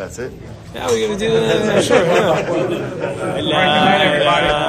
That's it? Yeah, we're going to do that. Sure. Good night, everybody.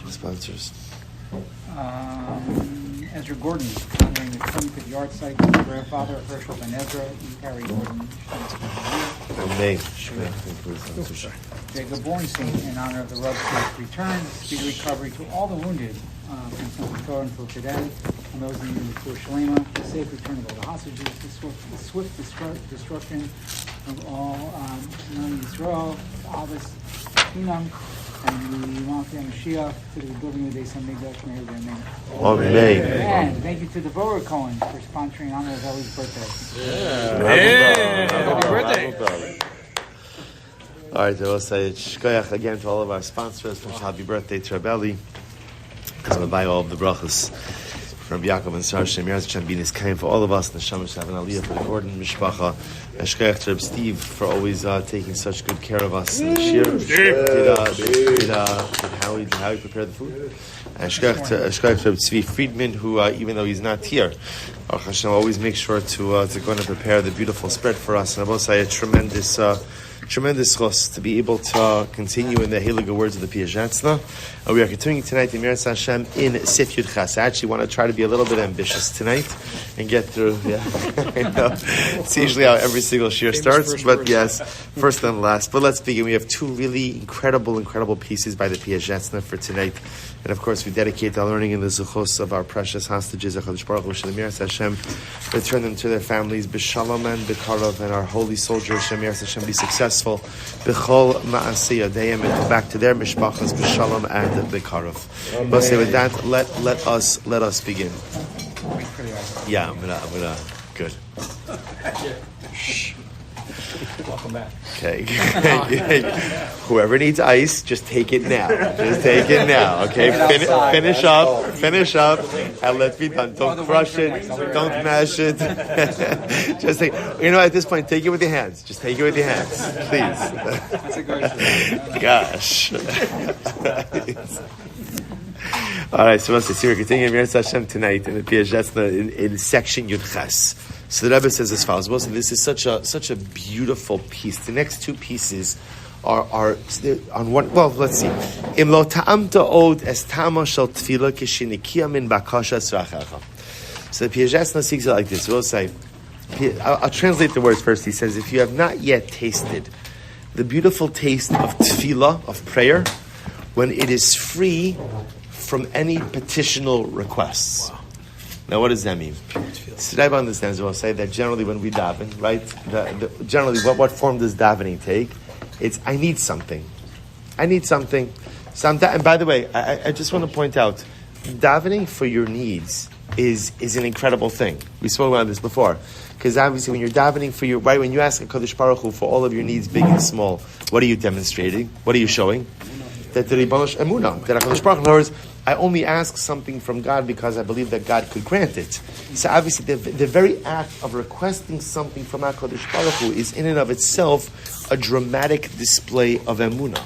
Sponsors. Ezra Gordon, honoring the 25th yard site of his grandfather, Herschel Ben Ezra, and Carrie Gordon. Jacob Bornstein, in honor of the Rebbe's safe return, speedy recovery to all the wounded from Central Torah until today, and those in the Tur Shalema, the safe return of all the hostages, the swift destruction of all non-Yisrael, the Abbas, Hinam, and the Malchei Mashiach to the building of the Beis Hamikdash. May it remain. Amen. And thank you to the Vorah Cohen for sponsoring in honor of Ellie's birthday. Happy birthday. All right, I will say shkoyach again to all of our sponsors. Special happy birthday to Rabbi, because I'm going to buy all of the brachas from Yaakov and Sarah Shem Yirtzeh Binis came for all of us. Neshama Shavan Aliyah for the Gordon Mishpacha. Shkoyach to Reb Steve for always taking such good care of us. And Shir did how he prepared the food. And shkoyach to Reb Tzvi Friedman, who even though he's not here, Baruch Hashem always makes sure to go and prepare the beautiful spread for us. And I will say a tremendous chos to be able to continue in the Heilige words of the Piazetzna. We are continuing tonight in Miras Hashem in Sif Yud Chas. I actually want to try to be a little bit ambitious tonight and get through. Yeah, I know. It's usually how every single shir starts, but yes, first and last. But let's begin. We have two really incredible pieces by the Piazetzna for tonight. And of course, we dedicate our learning in the Zuchos of our precious hostages, HaKadosh Baruch Hu, Shem Miras Hashem, return them to their families, B'Shalom and B'Karov, and our holy soldiers, Shem Miras Hashem, be successful, B'Chol Ma'aseh Yodayim, and go back to their Mishpachas, B'Shalom and B'Karov. We'll say with that, let us begin. Yeah, I'm gonna, good. Welcome back. Okay. Whoever needs ice, just take it now. Just take it now. Okay. Finish up, and let's be done. Don't crush it. Don't mash it. Just take. At this point, take it with your hands. Just take it with your hands, please. That's a great Gosh. All right. So we're continuing Miras Hashem tonight in the Piazetzna in section Yud Ches. So the Rebbe says as follows. Well, this is such a beautiful piece. The next two pieces are on one. Well, let's see. Im lo ta'amta od es ta'ama shel tefillah k'shinikia min bakasha tzrachecha. So the Piazetzna speaks it like this. We'll say, I'll translate the words first. He says, if you have not yet tasted the beautiful taste of tefillah, of prayer, when it is free from any petitional requests. Wow. Now, what does that mean? So Rebbe understands. We'll say that generally when we daven, right? Generally, what form does davening take? It's I need something. I need something. So and by the way, I just want to point out, davening for your needs is an incredible thing. We spoke about this before, because obviously when you're davening for your right, when you ask HaKadosh Baruch Hu for all of your needs, big and small, what are you demonstrating? What are you showing? That the Ribono Emunah, that HaKadosh Baruch Hu, in other words, I only ask something from God because I believe that God could grant it. So obviously the very act of requesting something from HaKadosh Baruch Hu is in and of itself a dramatic display of emunah.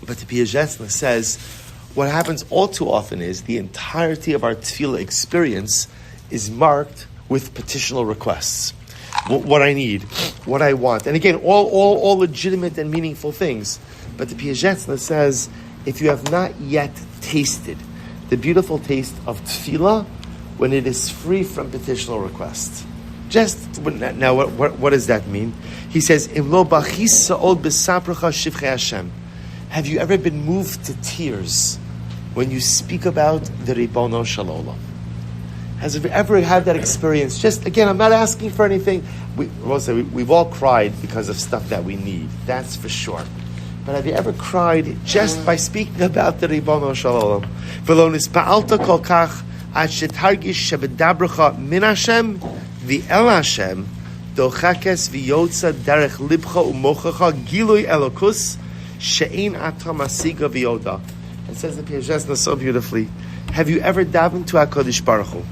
But the Piazetzna says what happens all too often is the entirety of our tefillah experience is marked with petitional requests. What I need, what I want. And again, all legitimate and meaningful things. But the Piazetzna says, if you have not yet tasted the beautiful taste of tefillah when it is free from petitional requests. Now, what does that mean? He says, Im lo bachis sa'od b'sapracha shivchei Hashem. Have you ever been moved to tears when you speak about the Ribono Shel Olam? Has you ever had that experience? Just, again, I'm not asking for anything. We've all cried because of stuff that we need. That's for sure. But have you ever cried just by speaking about the Ribono Shel Olam? V'lo nispa'alta kol kach ad shetargish shebedabracha min Hashem v'el Hashem dochakes v'yotza derech libcha u'mochacha gilui elokus she'ein atam asiga v'yoda. It says the Piazetzna so beautifully. Have you ever davened to HaKadosh Baruch Hu?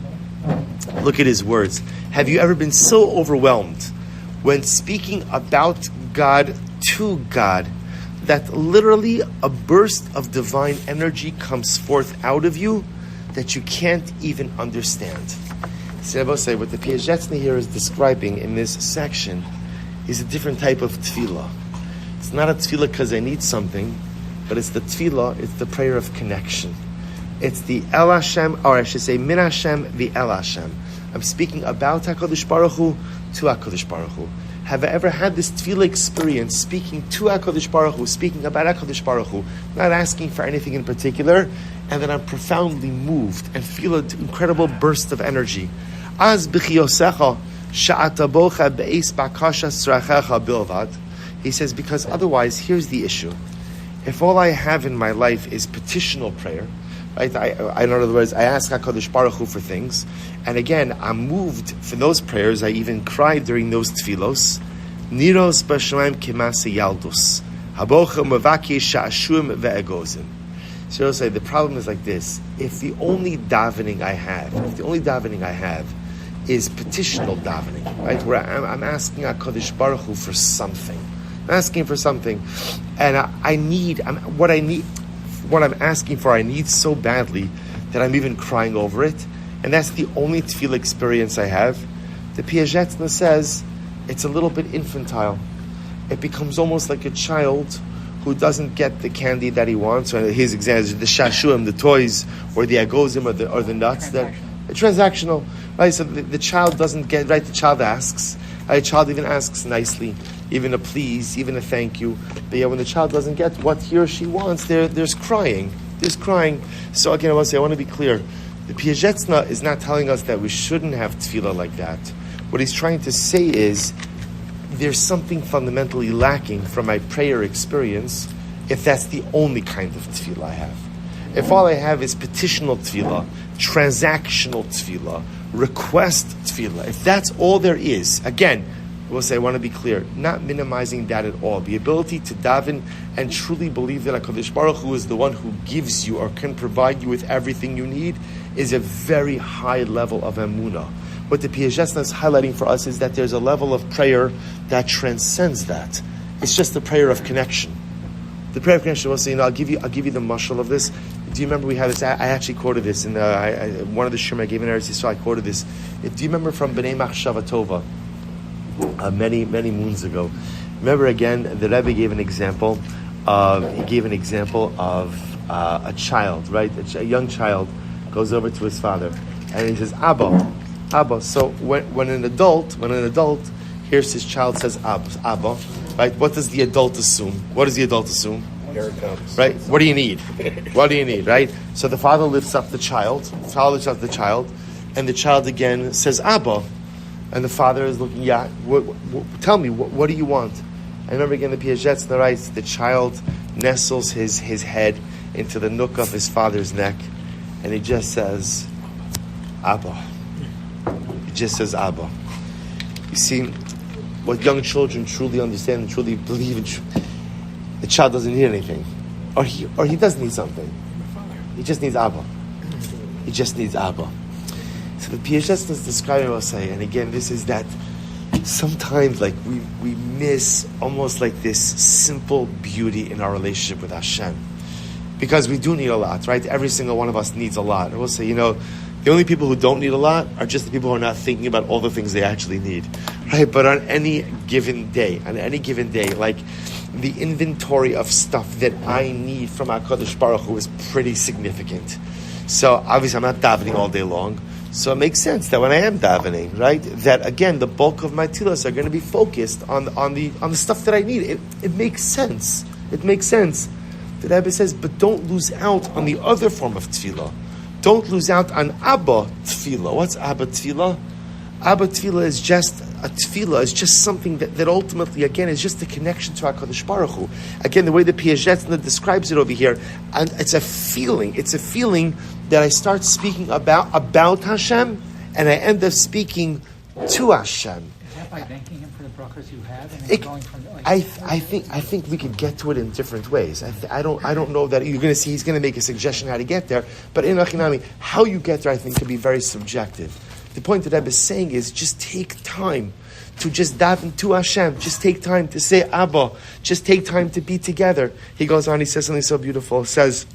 Look at his words. Have you ever been so overwhelmed when speaking about God to God that literally a burst of divine energy comes forth out of you that you can't even understand? So I will say what the Piazetzna here is describing in this section is a different type of tefillah. It's not a tefillah because I need something, but it's the tefillah, it's the prayer of connection. It's the El Hashem, or I should say Min Hashem, the El Hashem. I'm speaking about HaKadosh Baruch Hu to HaKadosh Baruch Hu. Have I ever had this tefillah experience, speaking to HaKadosh Baruch Hu, speaking about HaKadosh Baruch Hu, not asking for anything in particular, and then I'm profoundly moved and feel an incredible burst of energy. Az b'chiyosecha sha'atabocha be'es bakasha srachecha bilvad. He says, because otherwise, here's the issue. if all I have in my life is petitional prayer, right? I in other words, I ask HaKadosh Baruch Hu for things, and again, I'm moved for those prayers. I even cried during those tefillos. Niros b'shamayim k'masa yaldus, habocha mavaki sha'ashum ve'egozim. So I'll say the problem is like this: if the only davening I have is petitional davening, right? Where I'm asking HaKadosh Baruch Hu for something. I'm asking for something, and what I'm asking for, I need so badly that I'm even crying over it, and that's the only tefillah experience I have. The Piagetna says it's a little bit infantile. It becomes almost like a child who doesn't get the candy that he wants, or his examples, the shashuim, the toys, or the agozim, or the nuts. That it's transactional, right? So the child doesn't get right. The child asks. The child even asks nicely, even a please, even a thank you. But yeah, when the child doesn't get what he or she wants, there's crying. There's crying. So again, I want to be clear. The Piagetna is not telling us that we shouldn't have tefillah like that. What he's trying to say is there's something fundamentally lacking from my prayer experience if that's the only kind of tefillah I have. If all I have is petitional tefillah, transactional tefillah, request tefillah, if that's all there is, again, we'll say, I want to be clear, not minimizing that at all. The ability to daven and truly believe that HaKadosh Baruch Hu is the one who gives you or can provide you with everything you need is a very high level of emunah. What the Piagetna is highlighting for us is that there's a level of prayer that transcends that. It's just the prayer of connection. The prayer of connection. We'll say, I'll give you the mashal of this. Do you remember we had this? I actually quoted this in one of the shirim I gave in Eretz Yisrael. I quoted this. Do you remember from Bnei Machshava Tova many moons ago? Remember again, the Rebbe gave an example. He gave an example of a child, right? A young child goes over to his father and he says, Abba. So when an adult hears his child says Abba, right? What does the adult assume? What does the adult assume? Here it comes. Right? What do you need? What do you need? Right? So the father lifts up the child. And the child again says Abba, and the father is looking. Yeah, tell me what do you want? I remember again the Piagetna writes the child nestles his head into the nook of his father's neck, and he just says Abba. He just says Abba. You see, what young children truly understand and truly believe in, the child doesn't need anything. Or he does need something. He just needs Abba. He just needs Abba. So the Piagetna is describing what I say, and again, this is that sometimes like we miss almost like this simple beauty in our relationship with Hashem. Because we do need a lot, right? Every single one of us needs a lot. And we'll say, the only people who don't need a lot are just the people who are not thinking about all the things they actually need, right? But on any given day, like the inventory of stuff that I need from HaKadosh Baruch Hu is pretty significant. So obviously I'm not davening all day long. So it makes sense that when I am davening, right, that again the bulk of my tefillos are going to be focused on the stuff that I need. It makes sense. It makes sense. The Rebbe says, but don't lose out on the other form of tefillah. Don't lose out on Abba Tefillah. What's Abba Tefillah? Abba Tefillah is just a tefillah, is just something that ultimately, again, is just a connection to HaKadosh Baruch Hu. Again, the way the Piagetna describes it over here, and it's a feeling that I start speaking about Hashem, and I end up speaking to Hashem. Is that by thanking him for the brachas you have? And It, going from, like, I think we could get to it in different ways. I don't know that you're going to see. He's going to make a suggestion how to get there, but in Achinami, how you get there, I think, could be very subjective. The point that Rebbe is saying is just take time to just daven to Hashem. Just take time to say Abba. Just take time to be together. He goes on. He says something so beautiful. He says,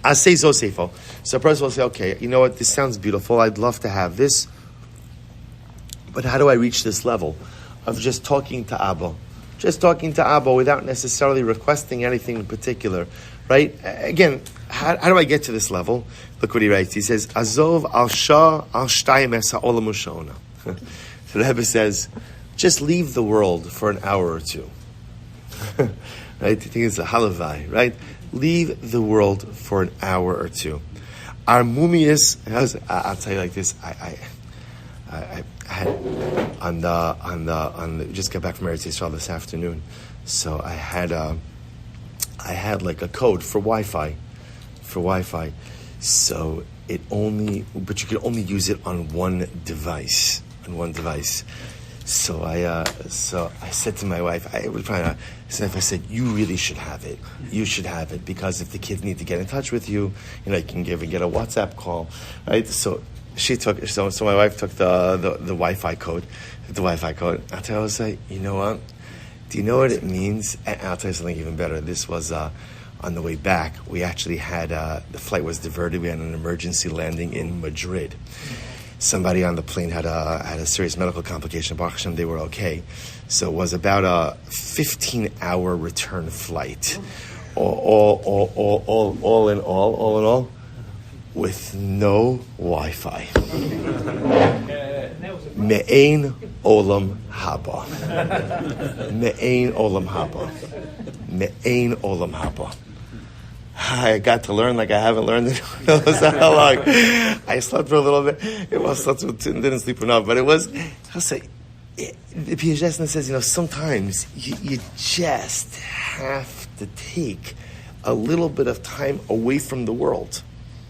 "Asay zosefo." So a person will say, "Okay, you know what? This sounds beautiful. I'd love to have this, but how do I reach this level of just talking to Abba? Just talking to Abba without necessarily requesting anything in particular, right? Again, how do I get to this level? Look what he writes. He says, Azov al shah al shtayim es ha'olam u'sha'ona. The Rebbe says, just leave the world for an hour or two. Right? I think it's a halavai, right? Leave the world for an hour or two. Our mumias, I'll tell you like this, I had on the just got back from Eretz Yisrael this afternoon, so I I had like a code for Wi-Fi. So but you could only use it on one device. So I said to my wife, I said, you really should have it. You should have it, because if the kids need to get in touch with you, you can get a WhatsApp call, right? So my wife took the Wi-Fi code. I'll tell you, I was like, you know what? Do you know what it means? And I'll tell you something even better. This was on the way back. We actually had the flight was diverted. We had an emergency landing in Madrid. Somebody on the plane had a serious medical complication. Baruch Hashem, they were okay. So it was about a 15-hour return flight. All in all, with no Wi-Fi. Me'ein olam haba. I got to learn like I haven't learned it how long. I slept for a little bit. Didn't sleep enough, but it was. I'll say, the Piaget says, sometimes you just have to take a little bit of time away from the world.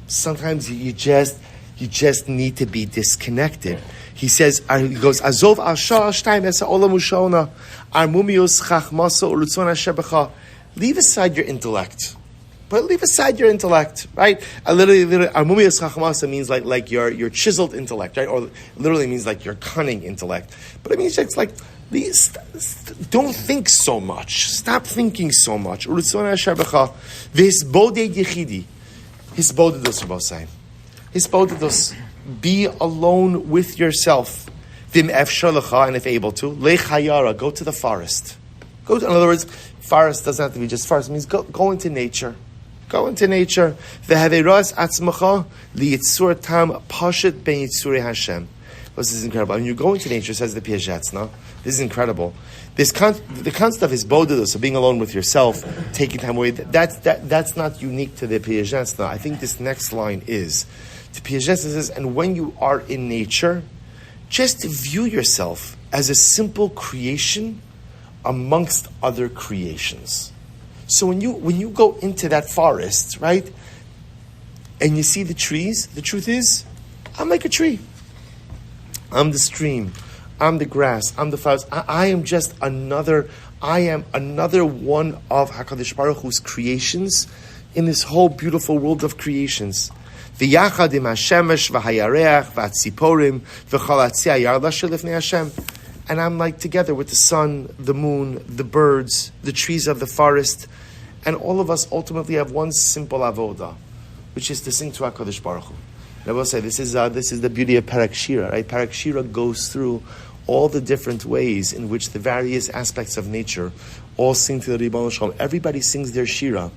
Sometimes you just need to be disconnected. He says, he goes, Azov al shah shtayim esa olam ushona armumius chachmasa urutzon hashebecha. Leave aside your intellect. But leave aside your intellect, right? Literally, armumius chachmasa means like your chiseled intellect, right? Or literally means like your cunning intellect. But it means it's like, don't think so much. Stop thinking so much. Urutzon hashebecha v'hisboded yechidi. Hisbodedus, be alone with yourself. Vim efshalacha, and if able to, lechayara, go to the forest. In other words, forest doesn't have to be just forest. It means go into nature. Go into nature. V'haveras atzmacha liyitzur tam pashet ben yitzurei Hashem. This is incredible. When you go into nature, says the Piaget, no? This is incredible. The concept of hisbodedus, of being alone with yourself, taking time away, that's not unique to the Piaget. No? I think this next line is, the Piaget says, and when you are in nature, just view yourself as a simple creation amongst other creations. So when you go into that forest, right, and you see the trees, the truth is, I'm like a tree. I'm the stream. I'm the grass. I'm the flowers. I am another one of HaKadosh Baruch Hu's creations in this whole beautiful world of creations. V'yachad im hashemesh v'hayareach v'atziporim v'chol atzia yar l'asher lifnei Hashem. And I'm like together with the sun, the moon, the birds, the trees of the forest, and all of us ultimately have one simple avoda, which is to sing to HaKadosh Baruch Hu. And I will say, this is the beauty of Parak Shira, right? Parak Shira goes through all the different ways in which the various aspects of nature all sing to the Ribbon Shalom. Everybody sings their Shira.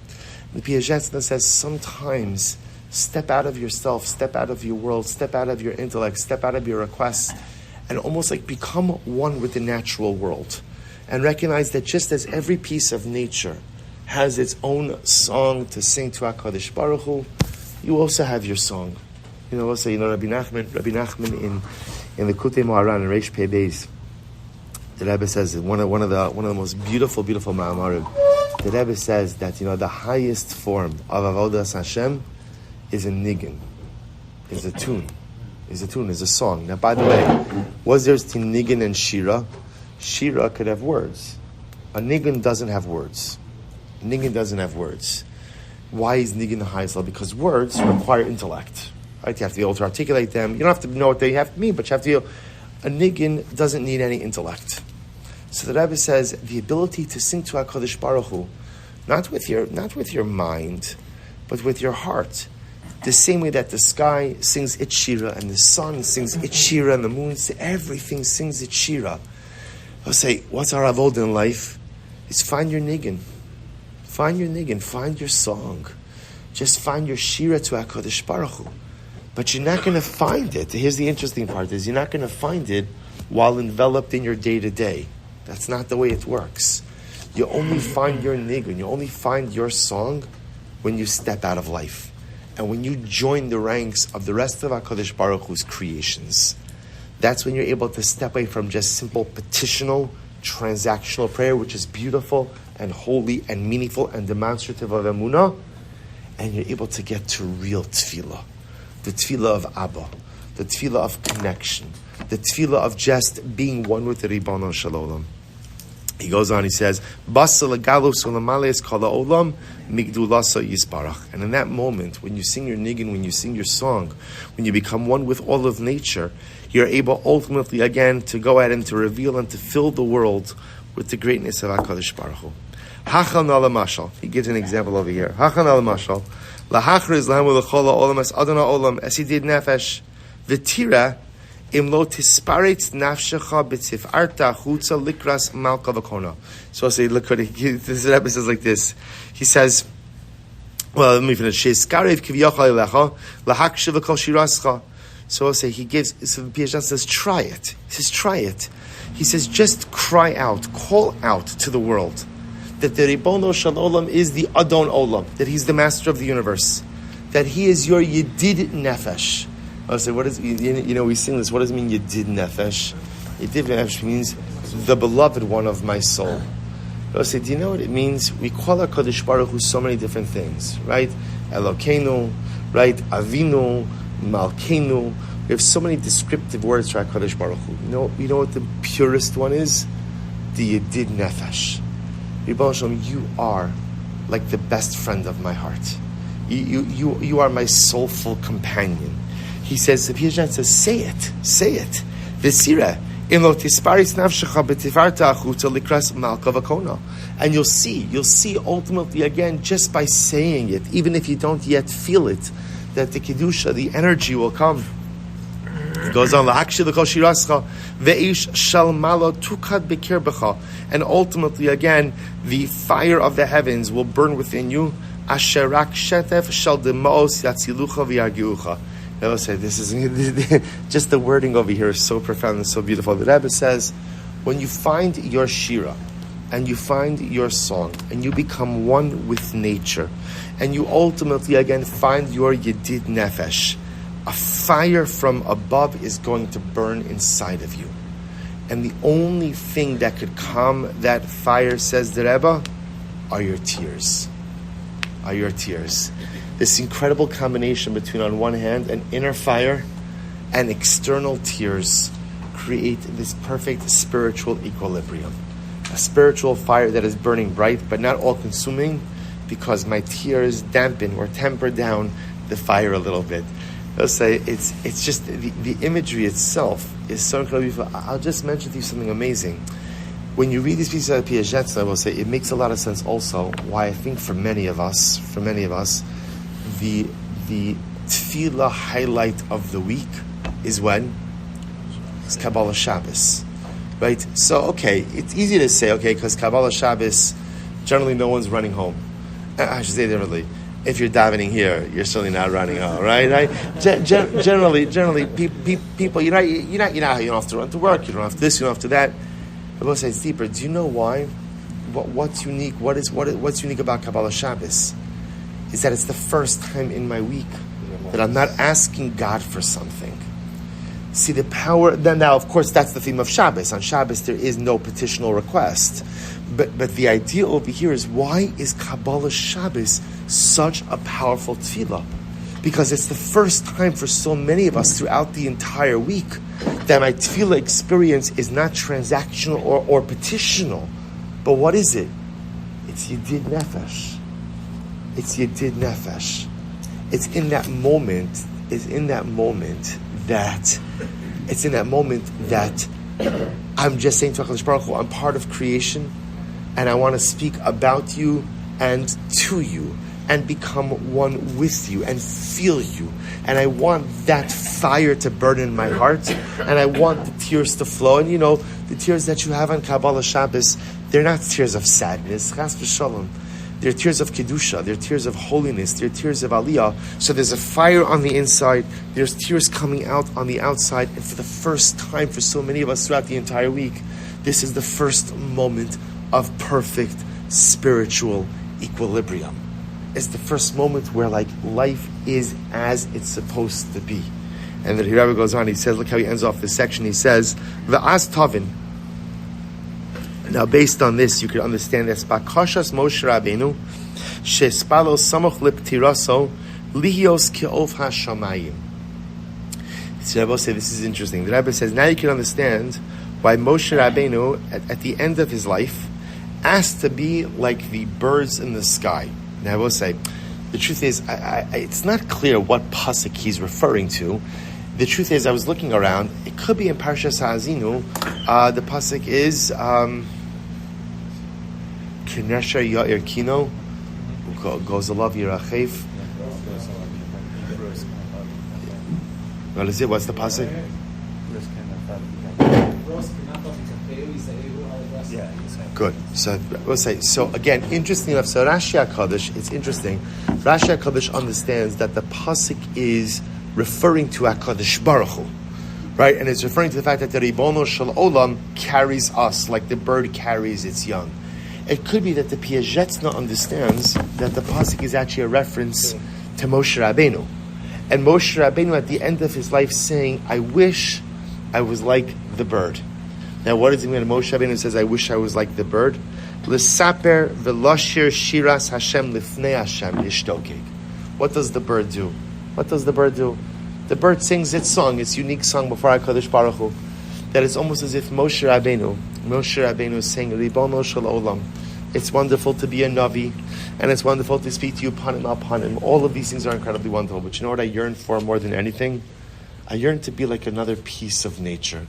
The Piaget says, sometimes step out of yourself, step out of your world, step out of your intellect, step out of your requests, and almost like become one with the natural world. And recognize that just as every piece of nature has its own song to sing to HaKadosh Baruch Hu, you also have your song. Rabbi Nachman in the Kutei Moharan in Reish Pei Beis, the Rebbe says one of the most beautiful ma'amarim. The Rebbe says that the highest form of avodas Hashem is a nigun, is a tune, is a song. Now, by the way, was there nigun and shira? Shira could have words. A nigun doesn't have words. Why is nigun the highest level? Because words require intellect. Right? You have to be able to articulate them. You don't have to know what they have to mean, but you have to. A nigun doesn't need any intellect. So the Rebbe says the ability to sing to HaKadosh Baruch Hu, not with your mind, but with your heart. The same way that the sky sings its shira, and the sun sings its shira, and the moon, everything sings its shira. I'll say, what's our avodah in life? It's find your nigun. Find your song. Just find your shira to HaKadosh Baruch Hu. But you're not going to find it. Here's the interesting part, is you're not going to find it while enveloped in your day-to-day. That's not the way it works. You only find your nigun, you only find your song when you step out of life. And when you join the ranks of the rest of HaKadosh Baruch Hu's creations. That's when you're able to step away from just simple petitional, transactional prayer, which is beautiful, and holy and meaningful and demonstrative of emunah, and you're able to get to real tefillah, the tefillah of Abba, the tefillah of connection, the tefillah of just being one with the Ribono Shel Olam. He goes on, he says, Basa legalus ulamales kala olam migdulasa yisbarach. And in that moment, when you sing your niggin, when you sing your song, when you become one with all of nature, you're able ultimately again to go ahead and to reveal and to fill the world with the greatness of HaKadosh Baruch Hu. Hachal nala mashal. He gives an example over here. Hachal nala mashal. Lahachriz lahamu lechola olam es adona olam es yidid nefesh v'tira imlo tisparetz nafshecha b'tifarta chutza likras malka v'kona. So I say, look what this Rebbe says like this. He says, well, let me finish. Sheskarev kivyocha elecha lahakshiv v'kol shirascha. So I'll say, he gives, so the Piyajan says, try it. He says, try it. He says, just cry out, call out to the world that the Ribono Shel Olam is the Adon Olam, that he's the master of the universe, that he is your Yedid Nefesh. I say, what is, we sing this, what does it mean Yedid Nefesh? Yedid Nefesh means the beloved one of my soul. I say, do you know what it means? We call HaKadosh Baruch Hu so many different things, right? Elokeinu, right? Avinu, Malkeinu. We have so many descriptive words for HaKadosh Baruch Hu. You know what the purest one is? The Yedid Nefesh. Ribono Shel Olam, you are like the best friend of my heart. You are my soulful companion. He says, the Piyajan says, say it. V'sira, imlo tisparis nafshecha b'tifarta achuta likras malka v'kona. And you'll see ultimately again, just by saying it, even if you don't yet feel it, that the kedusha, the energy will come. It goes on, and ultimately again, the fire of the heavens will burn within you. Just the wording over here is so profound and so beautiful. The Rebbe says, when you find your shira, and you find your song, and you become one with nature, and you ultimately again find your Yedid Nefesh, a fire from above is going to burn inside of you. And the only thing that could calm that fire, says the Rebbe, are your tears. This incredible combination between, on one hand, an inner fire and external tears create this perfect spiritual equilibrium. A spiritual fire that is burning bright, but not all-consuming, because my tears dampen or temper down the fire a little bit. I'll say it's just the imagery itself is so incredible. I'll just mention to you something amazing. When you read these pieces of Piyaget, I will say it makes a lot of sense also why I think for many of us, the tefillah highlight of the week is when? It's Kabbalah Shabbos. Right? So, okay, it's easy to say, because Kabbalah Shabbos, generally no one's running home. I should say differently. If you're davening here, you're certainly not running home, right? Generally, people, you don't have to run to work, you don't have to this, you don't have to that. I will say it's deeper. Do you know why? What's unique? What's unique about Kabbalah Shabbos is that it's the first time in my week that I'm not asking God for something. See the power. Now, of course, that's the theme of Shabbos. On Shabbos, there is no petitional request. But the idea over here is, why is Kabbalah Shabbos such a powerful tefillah? Because it's the first time for so many of us throughout the entire week that my tefillah experience is not transactional or petitional. But what is it? It's Yedid Nefesh. It's Yedid Nefesh. It's in that moment that I'm just saying to HaKadosh Baruch Hu, I'm part of creation, and I want to speak about you and to you, and become one with you and feel you. And I want that fire to burn in my heart, and I want the tears to flow. And the tears that you have on Kabbalah Shabbos, they're not tears of sadness, chas v'shalom. They're tears of Kedusha, they're tears of holiness, they're tears of Aliyah. So there's a fire on the inside, there's tears coming out on the outside, and for the first time for so many of us throughout the entire week, this is the first moment of perfect spiritual equilibrium. It's the first moment where life is as it's supposed to be. And then Rabbi goes on, he says, look how he ends off this section, he says, V'az Tavin. Now, based on this, you could understand that Bakashas Moshe Rabbeinu Shespalo Samoch Liptiraso Lihios Ke'ov HaShamayim. So Rebbe say this is interesting. The Rebbe says now you can understand why Moshe Rabbeinu at the end of his life asked to be like the birds in the sky. Now I will say, the truth is, it's not clear what pasuk he's referring to. The truth is, I was looking around. It could be in Parshas Ha'azinu. The pasuk is Kinesha Ya'ir Kino goes alav Yirachef. What is it? What's the pasuk? Good. So we'll say. So again, interesting enough. So Rashi HaKadosh, it's interesting. Rashi HaKadosh understands that the pasuk is referring to HaKadosh Baruch Hu, right? And it's referring to the fact that the Ribono Shel Olam carries us like the bird carries its young. It could be that the Piazetzna understands that the pasuk is actually a reference to Moshe Rabbeinu, and Moshe Rabbeinu at the end of his life saying, "I wish I was like the bird." Now, what does it mean when Moshe Rabbeinu says, "I wish I was like the bird"? L'saper v'loshir shiras Hashem lifnei Hashem ishtokeg. What does the bird do? What does the bird do? The bird sings its song, its unique song before HaKadosh Baruch Hu. That it's almost as if Moshe Rabbeinu is saying, Ribono Shel Olam. It's wonderful to be a Navi, and it's wonderful to speak to you upon him. All of these things are incredibly wonderful. But you know what I yearn for more than anything? I yearn to be like another piece of nature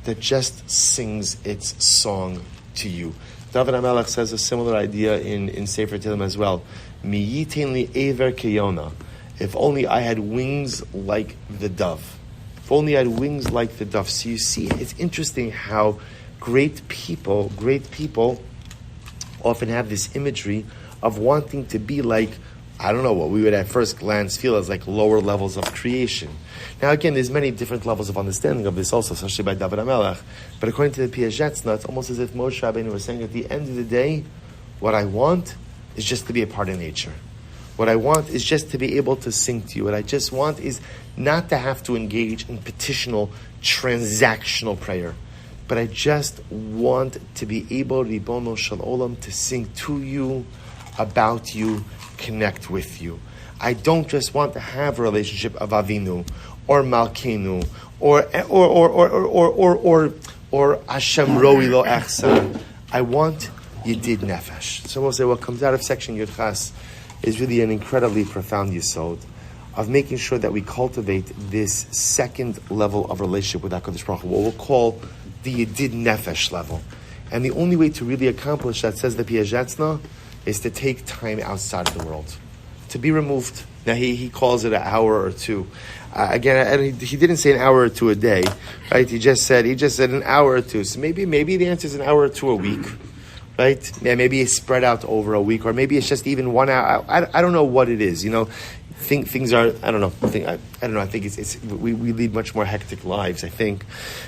that just sings its song to you. David HaMelech says a similar idea in Sefer Tehillim as well. Mi yitein li ever keyona. If only I had wings like the dove. If only I had wings like the dove. So you see, it's interesting how great people often have this imagery of wanting to be like, I don't know, what we would at first glance feel as like lower levels of creation. Now again, there's many different levels of understanding of this also, especially by David HaMelech. But according to the Piazetzna, it's almost as if Moshe Rabbeinu was saying at the end of the day, what I want is just to be a part of nature. What I want is just to be able to sing to you. What I just want is not to have to engage in petitional, transactional prayer. But I just want to be able, Ribono Shel Olam, to sing to you, about you, connect with you. I don't just want to have a relationship of Avinu, or Malkeinu, or Hashem Roi Lo Echsa. I want Yedid Nefesh. So we'll say what comes out of section Yud Chas is really an incredibly profound yesod of making sure that we cultivate this second level of relationship with HaKadosh Baruch Hu, what we'll call the Yedid Nefesh level. And the only way to really accomplish that, says the Piazetzna, is to take time outside of the world, to be removed. Now he calls it an hour or two. Again, he didn't say an hour or two a day, right? He just said an hour or two. So maybe the answer is an hour or two a week, right? Yeah, maybe it's spread out over a week, or maybe it's just even 1 hour. I don't know what it is. You know, things are. I don't know. I don't know. I think it's we lead much more hectic lives, I think.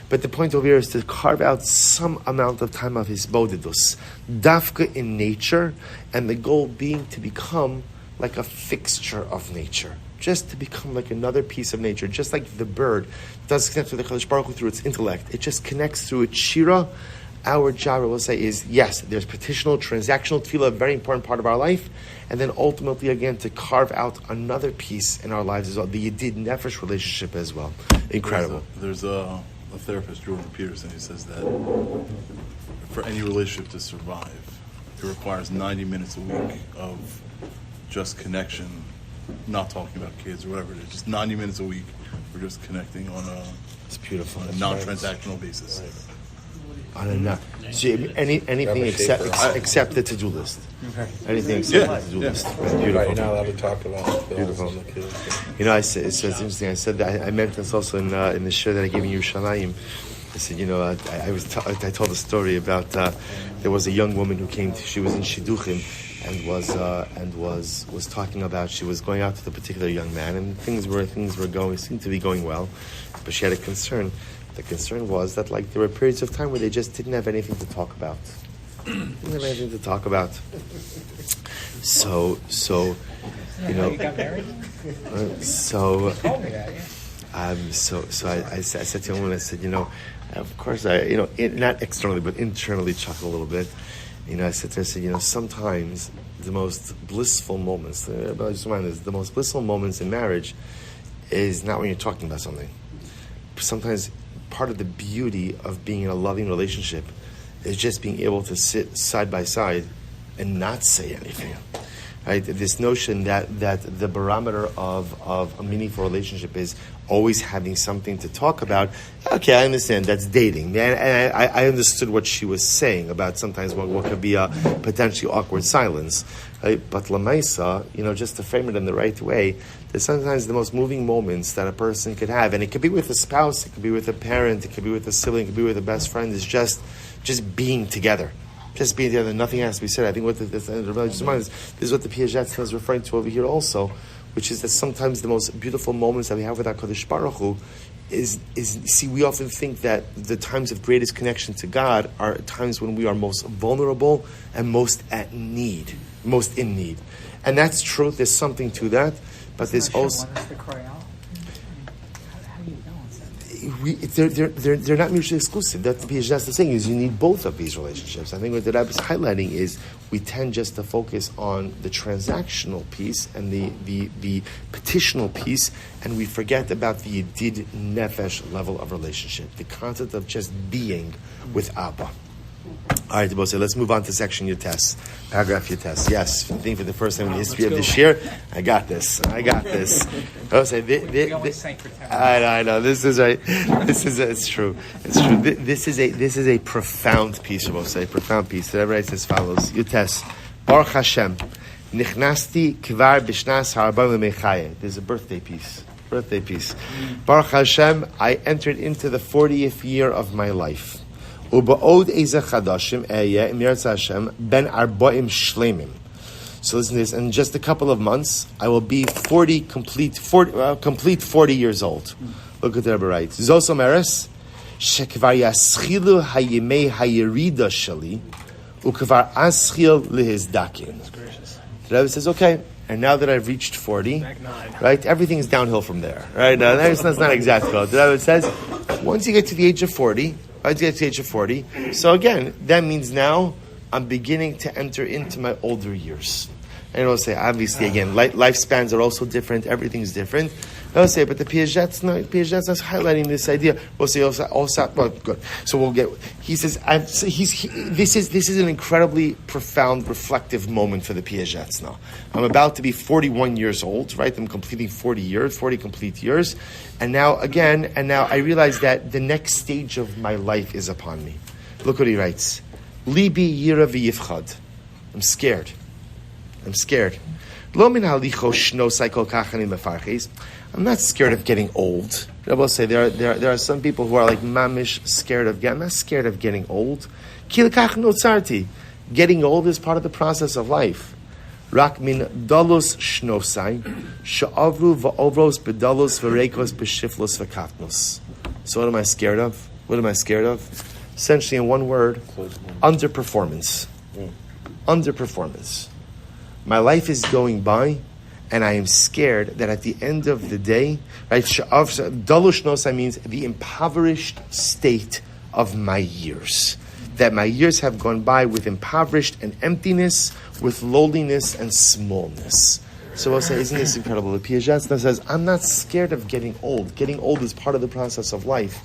But the point over here is to carve out some amount of time of his bodidus, dafka in nature, and the goal being to become like a fixture of nature. Just to become like another piece of nature, just like the bird does connect with the Kadosh Baruch Hu through its intellect. It just connects through its shira. Our job, I will say, is yes, there's petitional, transactional tefillah, a very important part of our life, and then ultimately, again, to carve out another piece in our lives as well, the Yedid Nefesh relationship as well. Incredible. There's a therapist, Jordan Peterson, who says that for any relationship to survive, it requires 90 minutes a week of just connection, not talking about kids or whatever it is, just 90 minutes a week. We're just connecting on It's beautiful. a non-transactional basis. So anything except the to-do list. Anything except the to-do list. Right, beautiful. Right, you're not allowed to talk about Beautiful. the kids. You know, it's interesting. I said that I meant this also in the shir that I gave in Yerushalayim. I said, you know, I told a story about there was a young woman who came. She was in Shidduchim and was talking about, she was going out with a particular young man, and things seemed to be going well, but she had a concern. The concern was that there were periods of time where they just didn't have anything to talk about. So you know. You got married? So You told me that, yeah. I said to him, I said, you know, of course, not externally, but internally chuckle a little bit. I sit there and say, sometimes the most blissful moments, the most blissful moments in marriage is not when you're talking about something. Sometimes part of the beauty of being in a loving relationship is just being able to sit side by side and not say anything. Right? This notion that the barometer of a meaningful relationship is always having something to talk about. Okay, I understand that's dating. And I understood what she was saying about sometimes what could be a potentially awkward silence. Right? But Lamaisa, just to frame it in the right way, there's sometimes the most moving moments that a person could have. And it could be with a spouse, it could be with a parent, it could be with a sibling, it could be with a best friend, is just being together. Just being together, nothing has to be said. I think what this is what the Piaget is referring to over here also, which is that sometimes the most beautiful moments that we have with our Kodesh Baruch Hu is we often think that the times of greatest connection to God are times when we are most vulnerable and most in need. And that's true, there's something to that, but there's also... Want us to cry out? How do you balance that? They're not mutually exclusive. That's the Piaget is saying, is you need both of these relationships. I think what the Rebbe is highlighting is we tend just to focus on the transactional piece and the petitional piece, and we forget about the Yedid Nefesh level of relationship, the concept of just being with Abba. All right, let's move on to section Yutes, paragraph Yutes. Yes, I think for the first time in the history of this year, I got this. We always sang for 10 minutes. I know. This is right. It's true. It's true. This is a profound piece. We'll say profound piece. The Rebbe writes as follows: Yutes, Baruch Hashem, Nichnasti Kvar Bishnas Ha'arba'im Mechaye. There's a birthday piece. Baruch Hashem, I entered into the 40th year of my life. Uba'od Eza Chadashim Eya Emirz Hashem Ben Arba'im Shleimim. So listen to this. In just a couple of months, I will be complete 40 years old. Look at the Rebbe writes. Zos Omeres Shekvar Yaschilu Hayimei Hayirida Shali Ukvar Aschil Lihizdakin. The Rebbe says, okay, and now that I've reached 40, right, everything is downhill from there. Right? Now, that's not exactly what the Rebbe says. Once you get to the age of 40, so again, that means now I'm beginning to enter into my older years. And I'll say, obviously, again, lifespans are also different. Everything's different. I'll say, but the Piaget's not highlighting this idea. We'll say, well, good. So we'll get. He says, this is an incredibly profound, reflective moment for the Piaget's now. I'm about to be 41 years old, right? I'm completing 40 complete years, and now I realize that the next stage of my life is upon me. Look what he writes: Libi yira v'yifchad. I'm scared. I'm not scared of getting old. I will say there are some people who are like mamish scared of getting. I'm not scared of getting old. Getting old is part of the process of life. Rak min dalos shnosai she'avru va'ovros bedalos v'reikos b'shiflos v'katnos. So what am I scared of? Essentially, in one word, underperformance. Underperformance. My life is going by, and I am scared that at the end of the day, right? Dalush nosai means the impoverished state of my years. That my years have gone by with impoverished and emptiness, with lowliness and smallness. So I'll say, isn't this incredible? The Piaget says, I'm not scared of getting old. Getting old is part of the process of life.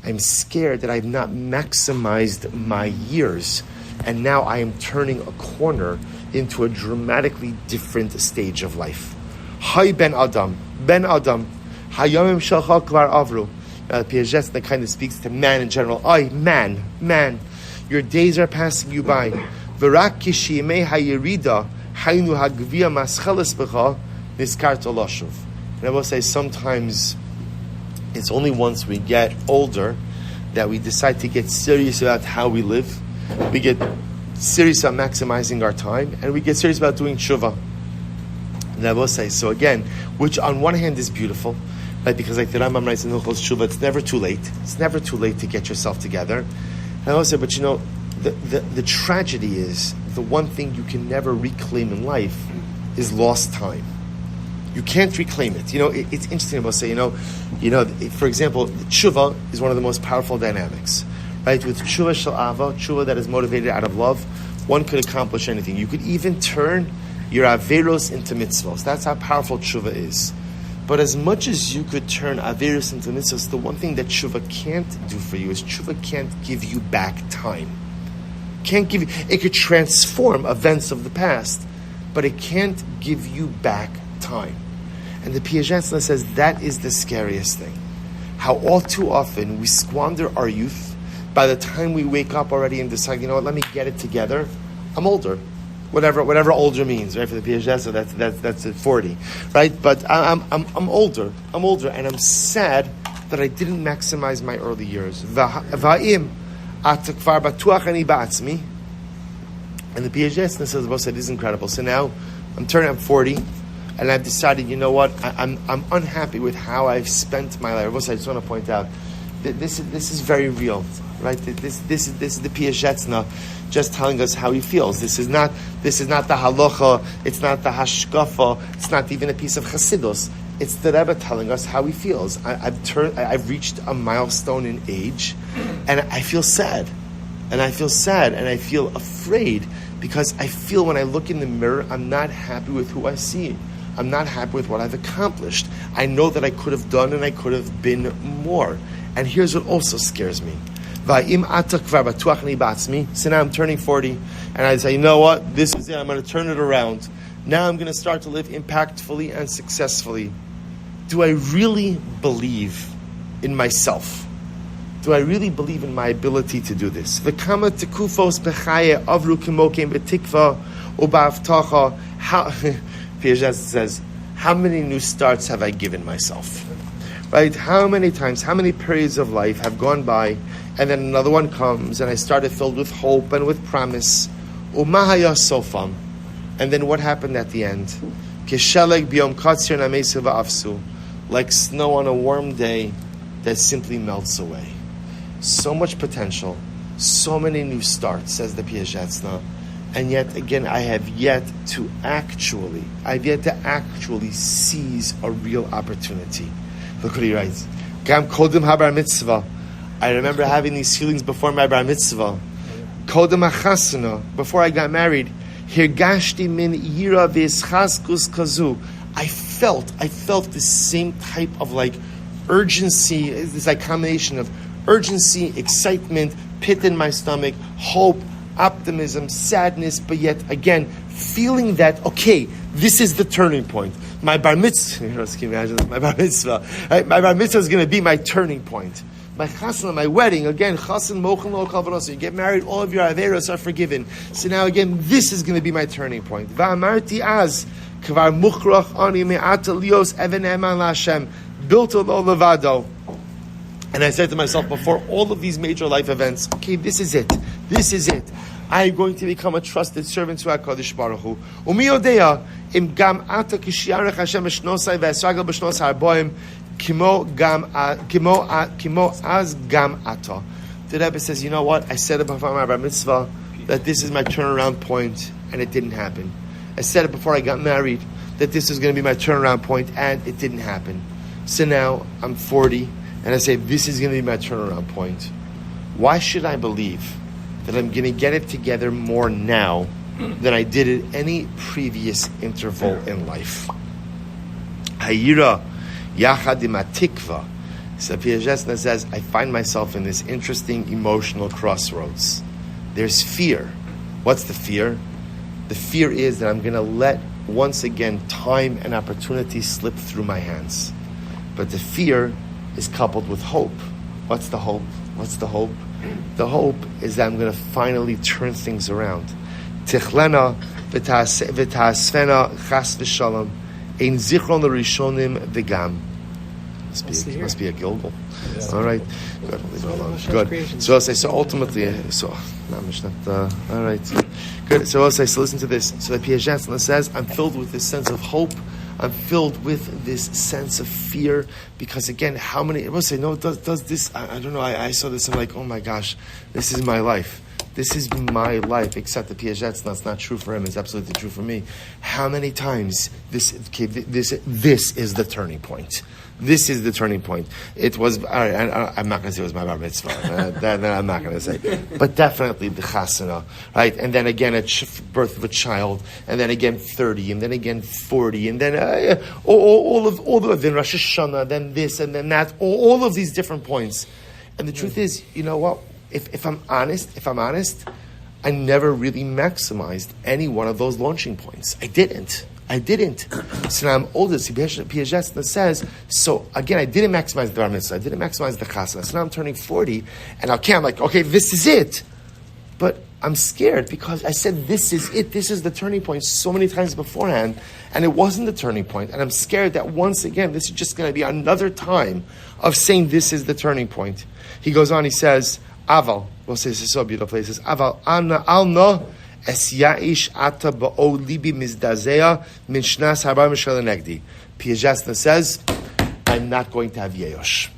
I'm scared that I've not maximized my years, and now I am turning a corner into a dramatically different stage of life. Hay ben Adam, hayamim shalcha kvar avru. Piaget that kind of speaks to man in general. Ay, man, your days are passing you by. V'rak kishimei hayirida haynu hagvia mascheles b'cha niskart olashuv. And I will say sometimes it's only once we get older that we decide to get serious about how we live. We get serious about maximizing our time, and we get serious about doing tshuva. And I will say, so again, which on one hand is beautiful, right? Because like the Rambam writes in Hilchos Tshuva, it's never too late. It's never too late to get yourself together. And I will say, but the tragedy is, the one thing you can never reclaim in life is lost time. You can't reclaim it. It's interesting. I will say, For example, tshuva is one of the most powerful dynamics, right? With tshuva shel ava, tshuva that is motivated out of love, one could accomplish anything. You could even turn your averos into mitzvos. That's how powerful tshuva is. But as much as you could turn averos into mitzvos, the one thing that tshuva can't do for you is tshuva can't give you back time. It could transform events of the past, but it can't give you back time. And the Piaget says that is the scariest thing. How all too often we squander our youth. By the time we wake up already and decide, you know what, let me get it together. I'm older. Whatever older means, right? For the Piaget, so that's at 40, right? But I'm older. I'm older, and I'm sad that I didn't maximize my early years. Va'im atakvar batuach ani ba'atzmi. And the Piaget says, "It is incredible." So now I'm 40. And I've decided, you know what? I'm unhappy with how I've spent my life. I just want to point out that this is very real, right? This is the Piaget just telling us how he feels. This is not the halacha. It's not the hashkafa. It's not even a piece of Chassidus. It's the Rebbe telling us how he feels. I've reached a milestone in age, and I feel sad, and I feel afraid because I feel when I look in the mirror, I'm not happy with who I see. I'm not happy with what I've accomplished. I know that I could have done and I could have been more. And here's what also scares me. So now I'm turning 40, and I say, you know what? This is it. I'm going to turn it around. Now I'm going to start to live impactfully and successfully. Do I really believe in myself? Do I really believe in my ability to do this? Piaget says, how many new starts have I given myself? Right? How many times, how many periods of life have gone by, and then another one comes, and I started filled with hope and with promise. Umahaya sofam. And then what happened at the end? Kisheleg biyom katzir namesu va'afsu. Like snow on a warm day that simply melts away. So much potential, so many new starts, says the Piaget. And yet again, I have yet to actually seize a real opportunity. Look what he writes. Gam kodim habar mitzvah. I remember having these feelings before my bar mitzvah. Kodim achasana. Before I got married. Hirgashti min yira v'eschaskus kazu. I felt the same type of urgency. This combination of urgency, excitement, pit in my stomach, hope, optimism, sadness, but yet again feeling that this is the turning point. My bar mitzvah, can you imagine this? My bar mitzvah, right? My bar mitzvah is going to be my turning point. My chasana, my wedding, again, chasan mochen lo kavanos. You get married, all of your averos are forgiven. So now again, this is going to be my turning point. Va'amarti az kvar muchrach ani me'ata lios even eman laHashem built lo levado. And I said to myself, before all of these major life events, this is it. This is it. I am going to become a trusted servant to HaKadosh Baruch Hu. Umi yodeya im gam ata kishiarech Hashem eshnosai ve'esragal b'shnos harboim kimo az gam ata. The Rebbe says, you know what? I said it before my bar mitzvah that this is my turnaround point, and it didn't happen. I said it before I got married that this is going to be my turnaround point, and it didn't happen. So now I'm 40. And I say, this is going to be my turnaround point. Why should I believe that I'm going to get it together more now than I did at any previous interval in life? Hayira yachad im hatikva. So Piaget says, I find myself in this interesting emotional crossroads. There's fear. What's the fear? The fear is that I'm going to let, once again, time and opportunity slip through my hands. But the fear is coupled with hope. What's the hope? The hope is that I'm going to finally turn things around. Tichlena v'tasfena chas v'shalom ein zichron l'rishonim v'gam. Must be a Gilgal. Yeah. All right. Good. Leave it alone. Good. So I'll say, ultimately, all right. Good. So I'll say, listen to this. So the Piaget says, I'm filled with this sense of hope. I'm filled with this sense of fear because, again, how many? I will say, no, does this? I don't know. I saw this. I'm like, oh my gosh, this is my life. This is my life. Except the Piaget's that's not true for him. It's absolutely true for me. How many times this is the turning point? This is the turning point. It was, all right, I'm not going to say it was my bar mitzvah. That I'm not going to say. But definitely the chasana, right? And then again, birth of a child, and then again 30, and then again 40, and then then Rosh Hashanah, then this, and then that, all of these different points. And the truth is, you know what? If I'm honest, I never really maximized any one of those launching points. I didn't. So now I'm older. Piaget says, so again, I didn't maximize the bar mitzvah. I didn't maximize the chasana. So now I'm turning 40, and I'm like, okay, this is it. But I'm scared because I said, this is it. This is the turning point so many times beforehand, and it wasn't the turning point. And I'm scared that once again, this is just going to be another time of saying this is the turning point. He goes on, he says, Aval. We'll say this is so beautiful. He says, Aval, alno, es ya'ish ata ba'o libi mizdazea min shnas haba mishal negdi. Piaget says, I'm not going to have yeyosh.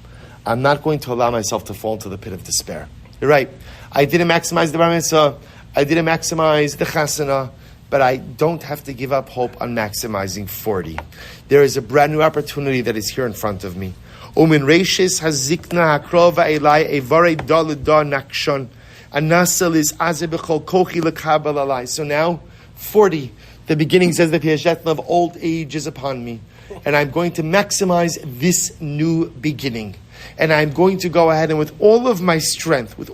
I'm not going to allow myself to fall into the pit of despair. You're right. I didn't maximize the bar mitzvah. I didn't maximize the chasana. But I don't have to give up hope on maximizing 40. There is a brand new opportunity that is here in front of me. Umin reishis hazikna hakrova elai evare dalida nakshon. Anasal is azebechol kochi lekabel alai. So now, 40. The beginning says that Piaget of old age is upon me. And I'm going to maximize this new beginning. And I'm going to go ahead and with all of my strength, be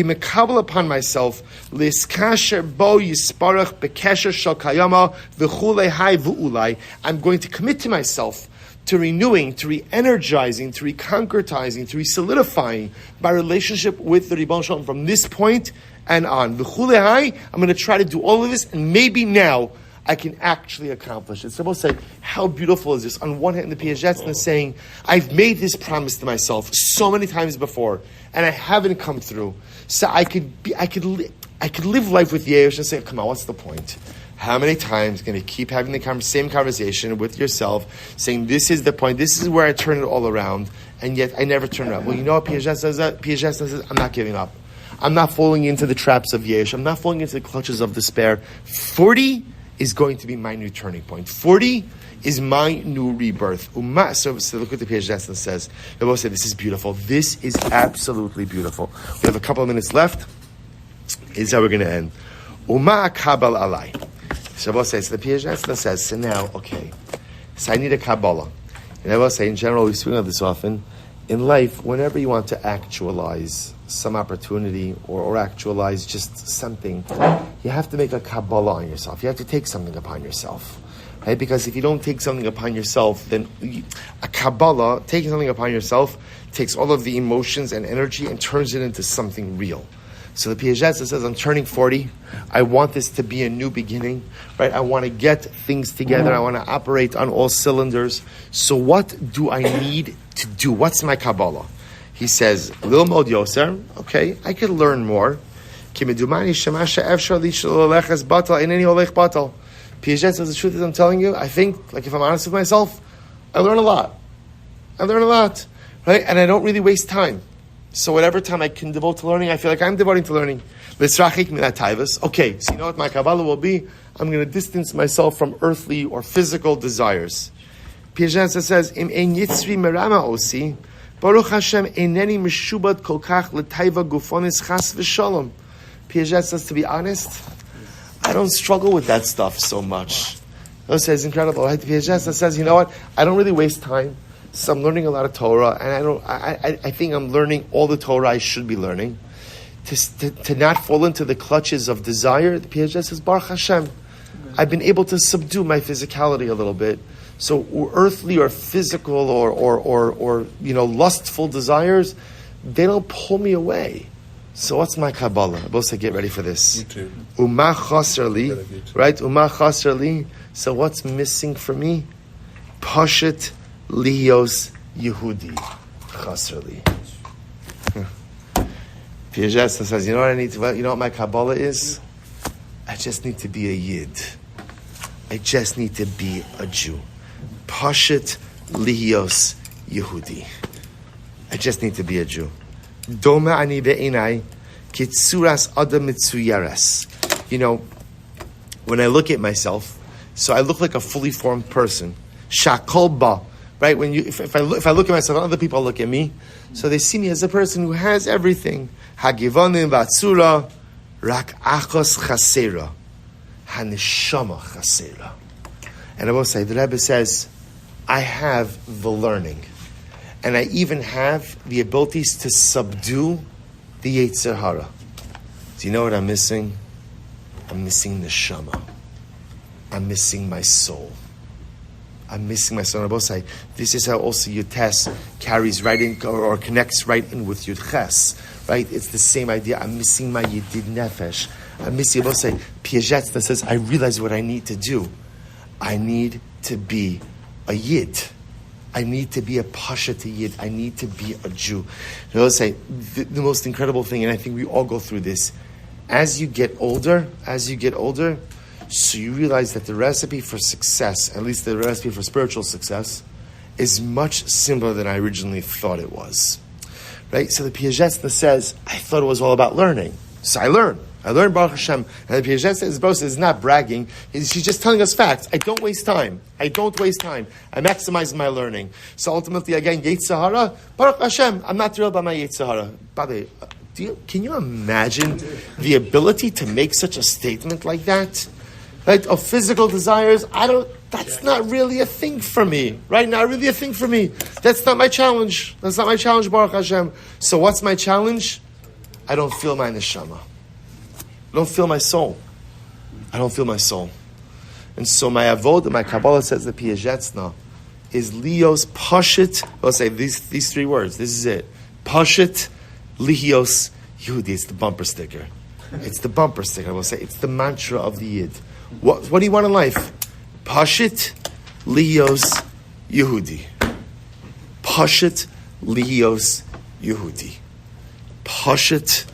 mekabel upon myself, liskasher bo yisparach bekesher shel kayama v'chulei hai v'ulai. I'm going to commit to myself to renewing, to re-energizing, to re-concretizing, to re-solidifying my relationship with the Ribbon Shalom from this point and on. V'chulei hai, I'm going to try to do all of this, and maybe now I can actually accomplish it. So we'll say, how beautiful is this? On one hand, the Piaget is saying, I've made this promise to myself so many times before, and I haven't come through. So I could live life with Yehosh and say, come on, what's the point? How many times can you keep having the same conversation with yourself, saying, this is the point, this is where I turn it all around, and yet I never turn it up? Well, you know what Piaget says? Piaget says, I'm not giving up. I'm not falling into the traps of Yehosh. I'm not falling into the clutches of despair. 40 is going to be my new turning point. 40 is my new rebirth. So look what the Piaget says. They both say, this is beautiful. This is absolutely beautiful. We have a couple of minutes left. This is how we're going to end. Uma kabal alai. So the Piaget says, so now, okay, so I need a Kabbalah. And I will say, in general, we speak about this often. In life, whenever you want to actualize some opportunity or actualize just something, you have to make a Kabbalah on yourself. You have to take something upon yourself. Right? Because if you don't take something upon yourself, then a Kabbalah, taking something upon yourself, takes all of the emotions and energy and turns it into something real. So the Piaget says, I'm turning 40. I want this to be a new beginning, right? I want to get things together. I want to operate on all cylinders. So what do I need to do? What's my Kabbalah? He says, Lil Mod Yoser, okay, I could learn more. Piaget says, the truth is, I'm telling you, I think, like if I'm honest with myself, I learn a lot. Right? And I don't really waste time. So whatever time I can devote to learning, I feel like I'm devoting to learning. Okay, so you know what my Kabbalah will be? I'm going to distance myself from earthly or physical desires. Piaget says, Im ein yitzri merama osi, Baruch Hashem eineni meshubad kol kach l'taiva gufonis chas v'shalom. Piaget says, to be honest, I don't struggle with that stuff so much. That says incredible. Right? Piaget says, you know what? I don't really waste time. So I'm learning a lot of Torah, and I think I'm learning all the Torah I should be learning. To not fall into the clutches of desire, the Piaget says, Baruch Hashem, I've been able to subdue my physicality a little bit. So earthly or physical or lustful desires, they don't pull me away. So what's my Kabbalah? Both say, get ready for this. Uma chaserli, right? Uma chaserli. So what's missing for me? Pashat Lios Yehudi Chaserli. Piaget says, you know what I need to? You know what my Kabbalah is? I just need to be a Yid. I just need to be a Jew. Pashat Lios Yehudi. I just need to be a Jew. Doma ani ve'inai kitsuras adam mitsuyaras. You know, when I look at myself, so I look like a fully formed person. Shakol ba. right? When if I look at myself, other people look at me, so they see me as a person who has everything. Hagivonim v'atzura, rak achos chasera, haneshama chasera. And I will say, the Rebbe says, I have the learning, and I even have the abilities to subdue the Yetzer Hara. Do you know what I'm missing? I'm missing neshama. I'm missing my soul. I'm missing my soul. And I will say, this is how also Yud Tes carries right in, or connects right in with Yud Ches. Right? It's the same idea. I'm missing my Yedid Nefesh. I'm missing, I will say, Piaget that says, I realize what I need to do. I need to be a Yid. I need to be a Pasha to Yid. I need to be a Jew. I will say, the most incredible thing, and I think we all go through this, as you get older, so you realize that the recipe for success, at least the recipe for spiritual success, is much simpler than I originally thought it was. Right? So the Piaget says, I thought it was all about learning. So I learned Baruch Hashem. And the Piaget says, Baruch is not bragging. She's just telling us facts. I don't waste time. I maximize my learning. So ultimately, again, Yetzer Hara, Baruch Hashem, I'm not thrilled by my Yetzer Hara. By the way, can you imagine the ability to make such a statement like that? Right? Of physical desires, that's not really a thing for me. Right? Not really a thing for me. That's not my challenge. Baruch Hashem. So what's my challenge? I don't feel my neshama. I don't feel my soul. And so my avodah, my Kabbalah says the Piagetzna, is Lios Pashit. I'll say these three words. This is it. Pashit, Lios, Yehudi. It's the bumper sticker. I will say it's the mantra of the Yid. What do you want in life? Pashit, Lios, Yehudi. Pashit, Lios, Yehudi. Pashit,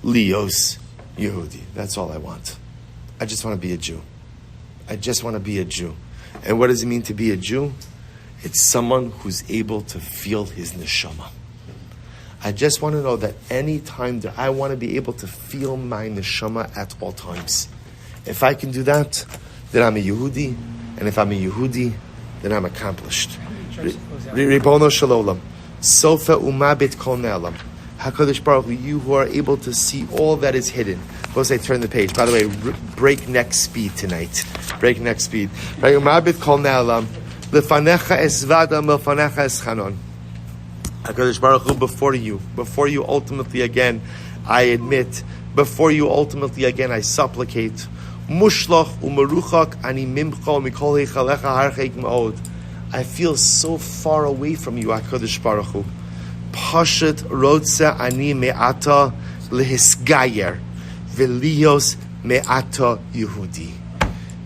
Lios, Yehudi. That's all I want. I just want to be a Jew. And what does it mean to be a Jew? It's someone who's able to feel his neshama. I just want to know that any time that I want to be able to feel my neshama at all times. If I can do that, then I'm a Yehudi. And if I'm a Yehudi, then I'm accomplished. Ribono shel olam. Sofa umabit kol ne'elam. HaKadosh Baruch Hu, you who are able to see all that is hidden. Suppose I turn the page. By the way, breakneck speed tonight. Breakneck speed. Right? Umabit kol ne'elam. Lefanecha es vada melfanecha es chanon. HaKadosh Baruch Hu, before you ultimately again, I admit, before you ultimately again, I supplicate. Mushlach umaruchak ani mimcha mikol heichalecha harcheik ma'od. I feel so far away from you, HaKadosh Baruch Hu. Pashat rotze ani me'ata lehisgayer v'lios me'ata Yehudi.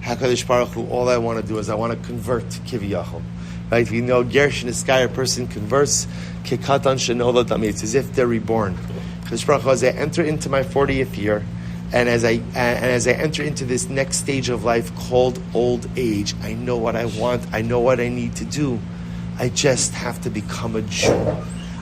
HaKadosh Baruch Hu, all I want to do is I want to convert Kiviyachol. Right? We know Gershon Isgayer person converts Kekatan Shenola Dami. It's as if they're reborn. HaKadosh Baruch Hu, as I enter into my 40th year, and as I enter into this next stage of life called old age, I know what I want. I know what I need to do. I just have to become a Jew.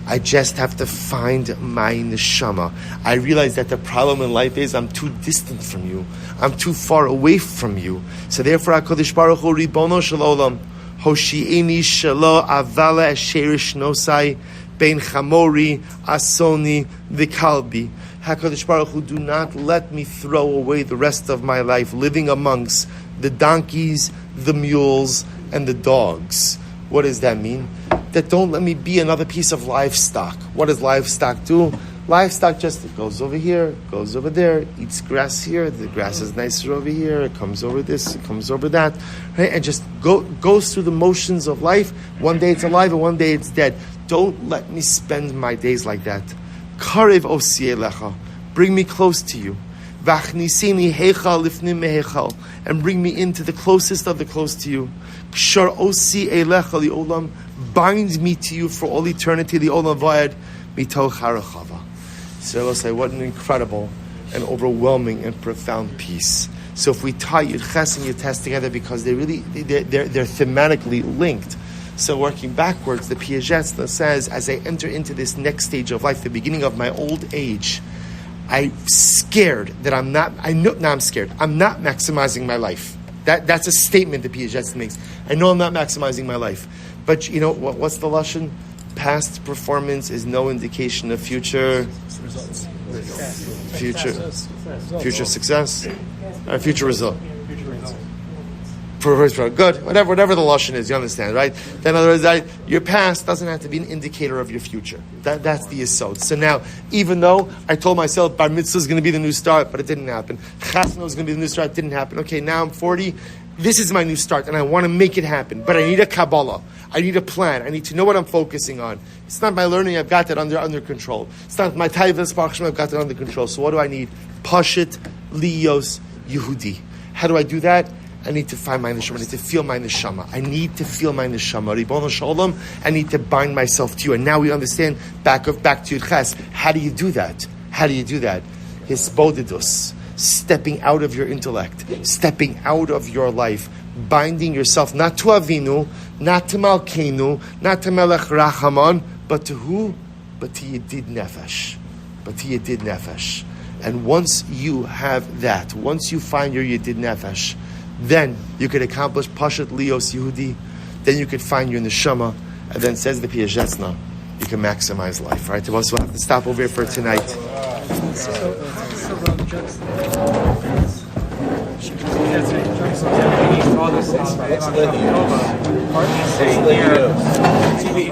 I just have to find my neshama. I realize that the problem in life is I'm too distant from you. I'm too far away from you. So therefore, HaKadosh Baruch Hu, Ribono shel olam, Hoshi'eni shelo avala asherish nosai bein chamori asoni v'kalbi. HaKadosh Baruch Hu, do not let me throw away the rest of my life living amongst the donkeys, the mules, and the dogs. What does that mean? That don't let me be another piece of livestock. What does livestock do? Livestock just goes over here, goes over there, eats grass here, the grass is nicer over here, it comes over this, it comes over that, right? And just goes through the motions of life. One day it's alive and one day it's dead. Don't let me spend my days like that. Karev osi elecha, bring me close to you. V'achniseni heichal lifnim meheichal, and bring me into the closest of the close to you. Kshar osi elecha li'olam, bind me to you for all eternity. Li'olam vayad mitoch harachava. So I'll say, what an incredible and overwhelming and profound peace. So if we tie Yud Ches and Yud Tes together, because they're thematically linked. So working backwards, the Piaget says, as I enter into this next stage of life, the beginning of my old age, I'm scared that I'm not maximizing my life. That's a statement that Piaget makes. I know I'm not maximizing my life, but you know what's the lashon? Past performance is no indication of future success, or future result. Good, whatever the lashon is, you understand, right? Then, in other words, your past doesn't have to be an indicator of your future. That's the yesod. So now, even though I told myself bar mitzvah is going to be the new start, but it didn't happen. Chasna was going to be the new start, it didn't happen. Okay, now I'm 40. This is my new start, and I want to make it happen. But I need a Kabbalah. I need a plan. I need to know what I'm focusing on. It's not my learning. I've got that under control. It's not my taivas parchim. I've got that under control. So what do I need? Pashit liyos Yehudi. How do I do that? I need to find my neshama. I need to feel my neshama. I need to feel my neshama. Ribono shalom. I need to bind myself to you. And now we understand back to Yudches. How do you do that? How do you do that? Hisbodidus. Stepping out of your intellect. Stepping out of your life. Binding yourself not to Avinu, not to Malkeinu, not to Melech Rachaman, but to who? But to Yedid Nefesh. But to Yedid Nefesh. And once you have that, once you find your Yedid Nefesh, then you could accomplish Pashat Lios Yehudi, then you could find your Neshama, and then says the Piaget, you can maximize life. All right, we'll have to stop over here for tonight. TV.